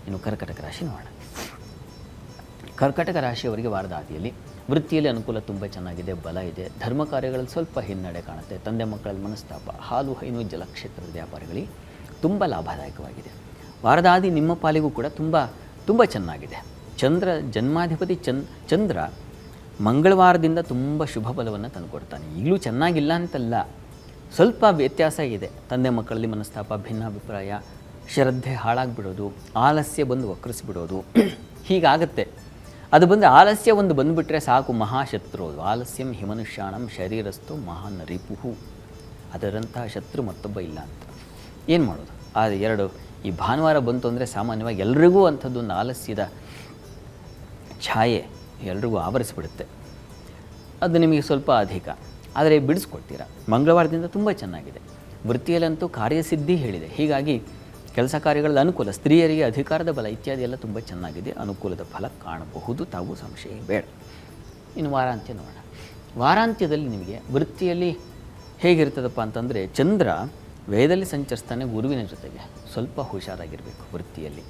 ಇನ್ನು ಕರ್ಕಟಕ ರಾಶಿ ನೋಡೋಣ. ಕರ್ಕಟಕ ರಾಶಿಯವರಿಗೆ ವಾರದ ಆದಿಯಲ್ಲಿ ವೃತ್ತಿಯಲ್ಲಿ ಅನುಕೂಲ ತುಂಬ ಚೆನ್ನಾಗಿದೆ, ಬಲ ಇದೆ. ಧರ್ಮ ಕಾರ್ಯಗಳಲ್ಲಿ ಸ್ವಲ್ಪ ಹಿನ್ನಡೆ ಕಾಣುತ್ತೆ. ತಂದೆ ಮಕ್ಕಳಲ್ಲಿ ಮನಸ್ತಾಪ. ಹಾಲು ಹೈನು ಜಲಕ್ಷೇತ್ರದ ವ್ಯಾಪಾರಿಗಳಿಗೆ ತುಂಬ ಲಾಭದಾಯಕವಾಗಿದೆ. ವಾರದ ಆದಿ ನಿಮ್ಮ ಪಾಲಿಗೂ ಕೂಡ ತುಂಬ ಚೆನ್ನಾಗಿದೆ. ಜನ್ಮಾಧಿಪತಿ ಚಂದ್ರ ಮಂಗಳವಾರದಿಂದ ತುಂಬ ಶುಭ ಫಲವನ್ನು ತಂದುಕೊಡ್ತಾನೆ. ಈಗಲೂ ಚೆನ್ನಾಗಿಲ್ಲ ಅಂತಲ್ಲ, ಸ್ವಲ್ಪ ವ್ಯತ್ಯಾಸ ಇದೆ. ತಂದೆ ಮಕ್ಕಳಲ್ಲಿ ಮನಸ್ತಾಪ, ಭಿನ್ನಾಭಿಪ್ರಾಯ, ಶ್ರದ್ಧೆ ಹಾಳಾಗಿಬಿಡೋದು, ಆಲಸ್ಯ ಬಂದು ವಕ್ರಿಸಿಬಿಡೋದು, ಹೀಗಾಗತ್ತೆ. ಅದು ಬಂದು ಆಲಸ್ಯ ಒಂದು ಬಂದುಬಿಟ್ರೆ ಸಾಕು, ಮಹಾಶತ್ರು ಅದು. ಆಲಸ್ಯಂ ಹಿಮನುಷ್ಯಾಣಂ ಶರೀರಸ್ಥು ಮಹಾನ್ ರಿಪುಹು. ಅದರಂತಹ ಶತ್ರು ಮತ್ತೊಬ್ಬ ಇಲ್ಲ ಅಂತ. ಏನು ಮಾಡೋದು? ಅದು ಎರಡು ಈ ಭಾನುವಾರ ಬಂತು ಅಂದರೆ ಸಾಮಾನ್ಯವಾಗಿ ಎಲ್ರಿಗೂ ಅಂಥದ್ದೊಂದು ಆಲಸ್ಯದ ಛಾಯೆ ಎಲ್ರಿಗೂ ಆವರಿಸಿಬಿಡುತ್ತೆ. ಅದು ನಿಮಗೆ ಸ್ವಲ್ಪ ಅಧಿಕ, ಆದರೆ ಬಿಡಿಸ್ಕೊಳ್ತೀರ. ಮಂಗಳವಾರದಿಂದ ತುಂಬ ಚೆನ್ನಾಗಿದೆ. ವೃತ್ತಿಯಲ್ಲಂತೂ ಕಾರ್ಯಸಿದ್ಧಿ ಹೇಳಿದೆ. ಹೀಗಾಗಿ ಕೆಲಸ ಕಾರ್ಯಗಳಲ್ಲಿ ಅನುಕೂಲ, ಸ್ತ್ರೀಯರಿಗೆ ಅಧಿಕಾರದ ಬಲ ಇತ್ಯಾದಿ ಎಲ್ಲ ತುಂಬ ಚೆನ್ನಾಗಿದೆ. ಅನುಕೂಲದ ಫಲ ಕಾಣಬಹುದು, ತಾವು ಸಂಶಯ ಬೇಡ. ಇನ್ನು ವಾರಾಂತ್ಯ ನೋಡೋಣ. ವಾರಾಂತ್ಯದಲ್ಲಿ ನಿಮಗೆ ವೃತ್ತಿಯಲ್ಲಿ ಹೇಗಿರ್ತದಪ್ಪ ಅಂತಂದರೆ, ಚಂದ್ರ ವೇದದಲ್ಲಿ ಸಂಚರಿಸ್ತಾನೆ ಗುರುವಿನ ಜೊತೆಗೆ. ಸ್ವಲ್ಪ ಹುಷಾರಾಗಿರಬೇಕು ವೃತ್ತಿಯಲ್ಲಿ.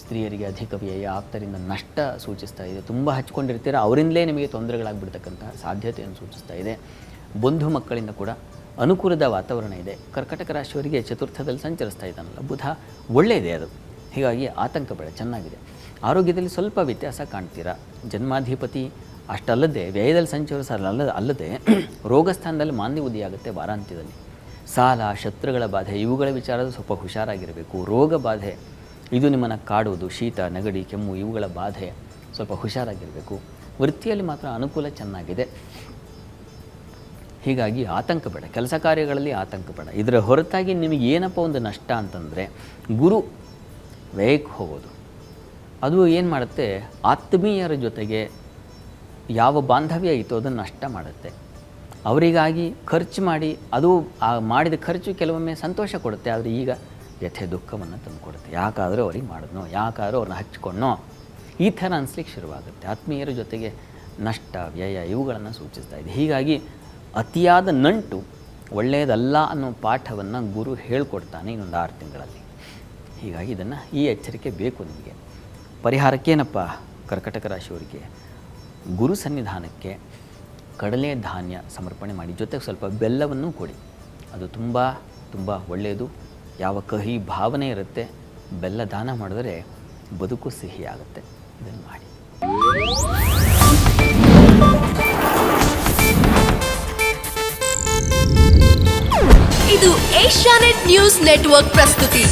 ಸ್ತ್ರೀಯರಿಗೆ ಅಧಿಕ ವ್ಯಯ, ಆಪ್ತರಿಂದ ನಷ್ಟ ಸೂಚಿಸ್ತಾ ಇದೆ. ತುಂಬ ಹಚ್ಕೊಂಡಿರ್ತೀರ, ಅವರಿಂದಲೇ ನಿಮಗೆ ತೊಂದರೆಗಳಾಗ್ಬಿಡ್ತಕ್ಕಂತಹ ಸಾಧ್ಯತೆಯನ್ನು ಸೂಚಿಸ್ತಾ ಇದೆ. ಬಂಧು ಮಕ್ಕಳಿಂದ ಕೂಡ ಅನುಕೂಲದ ವಾತಾವರಣ ಇದೆ. ಕರ್ಕಟಕ ರಾಶಿಯವರಿಗೆ ಚತುರ್ಥದಲ್ಲಿ ಸಂಚರಿಸ್ತಾ ಇದ್ದಾನಲ್ಲ ಬುಧ, ಒಳ್ಳೆಯದೇ ಅದು. ಹೀಗಾಗಿ ಆತಂಕ ಬೇಡ, ಚೆನ್ನಾಗಿದೆ. ಆರೋಗ್ಯದಲ್ಲಿ ಸ್ವಲ್ಪ ವ್ಯತ್ಯಾಸ ಕಾಣ್ತೀರಾ. ಜನ್ಮಾಧಿಪತಿ ಅಷ್ಟಲ್ಲದೆ ವ್ಯಯದಲ್ಲಿ ಅಲ್ಲದೆ ರೋಗಸ್ಥಾನದಲ್ಲಿ ಮಾಂದ್ಯ ಉದಿಯಾಗುತ್ತೆ ವಾರಾಂತ್ಯದಲ್ಲಿ. ಸಾಲ, ಶತ್ರುಗಳ ಬಾಧೆ, ಇವುಗಳ ವಿಚಾರದ ಸ್ವಲ್ಪ ಹುಷಾರಾಗಿರಬೇಕು. ರೋಗ ಬಾಧೆ ಇದು ನಿಮ್ಮನ್ನು ಕಾಡುವುದು, ಶೀತ, ನೆಗಡಿ, ಕೆಮ್ಮು ಇವುಗಳ ಬಾಧೆ, ಸ್ವಲ್ಪ ಹುಷಾರಾಗಿರಬೇಕು. ವೃತ್ತಿಯಲ್ಲಿ ಮಾತ್ರ ಅನುಕೂಲ ಚೆನ್ನಾಗಿದೆ. ಹೀಗಾಗಿ ಆತಂಕ ಬೇಡ, ಕೆಲಸ ಕಾರ್ಯಗಳಲ್ಲಿ ಆತಂಕ ಬೇಡ. ಇದರ ಹೊರತಾಗಿ ನಿಮಗೆ ಏನಪ್ಪ ಒಂದು ನಷ್ಟ ಅಂತಂದರೆ, ಗುರು ವ್ಯಯಕ್ಕೆ ಹೋಗೋದು. ಅದು ಏನು ಮಾಡುತ್ತೆ, ಆತ್ಮೀಯರ ಜೊತೆಗೆ ಯಾವ ಬಾಂಧವ್ಯ ಇತ್ತೋ ಅದನ್ನು ನಷ್ಟ ಮಾಡುತ್ತೆ. ಅವರಿಗಾಗಿ ಖರ್ಚು ಮಾಡಿ, ಅದು ಆ ಮಾಡಿದ ಖರ್ಚು ಕೆಲವೊಮ್ಮೆ ಸಂತೋಷ ಕೊಡುತ್ತೆ, ಆದರೆ ಈಗ ವ್ಯಥೆ ದುಃಖವನ್ನು ತಂದುಕೊಡುತ್ತೆ. ಯಾಕಾದರೂ ಅವ್ರಿಗೆ ಮಾಡಿದ್ನೋ, ಯಾಕಾದರೂ ಅವ್ರನ್ನ ಹಚ್ಕೊಂಡೋ, ಈ ಥರ ಅನಿಸ್ಲಿಕ್ಕೆ ಶುರುವಾಗುತ್ತೆ. ಆತ್ಮೀಯರ ಜೊತೆಗೆ ನಷ್ಟ, ವ್ಯಯ ಇವುಗಳನ್ನು ಸೂಚಿಸ್ತಾ ಇದೆ. ಹೀಗಾಗಿ ಅತಿಯಾದ ನಂಟು ಒಳ್ಳೆಯದಲ್ಲ ಅನ್ನೋ ಪಾಠವನ್ನು ಗುರು ಹೇಳ್ಕೊಡ್ತಾನೆ ಇನ್ನೊಂದು 6 ತಿಂಗಳಲ್ಲಿ. ಹೀಗಾಗಿ ಈ ಎಚ್ಚರಿಕೆ ಬೇಕು ನಿಮಗೆ. ಪರಿಹಾರಕ್ಕೇನಪ್ಪ ಕರ್ಕಟಕ ರಾಶಿಯವರಿಗೆ, ಗುರು ಸನ್ನಿಧಾನಕ್ಕೆ ಕಡಲೆ ಧಾನ್ಯ ಸಮರ್ಪಣೆ ಮಾಡಿ, ಜೊತೆಗೆ ಸ್ವಲ್ಪ ಬೆಲ್ಲವನ್ನು ಕೊಡಿ. ಅದು ತುಂಬ ಒಳ್ಳೆಯದು. ಯಾವ ಕಹಿ ಭಾವನೆ ಇರುತ್ತೆ, ಬೆಲ್ಲ ದಾನ ಮಾಡಿದರೆ ಬದುಕು ಸಿಹಿಯಾಗುತ್ತೆ. ಇದನ್ನು ಮಾಡಿ. ಇದು ಏಷ್ಯಾನೆಟ್ ನ್ಯೂಸ್ ನೆಟ್ವರ್ಕ್ ಪ್ರಸ್ತುತಿ.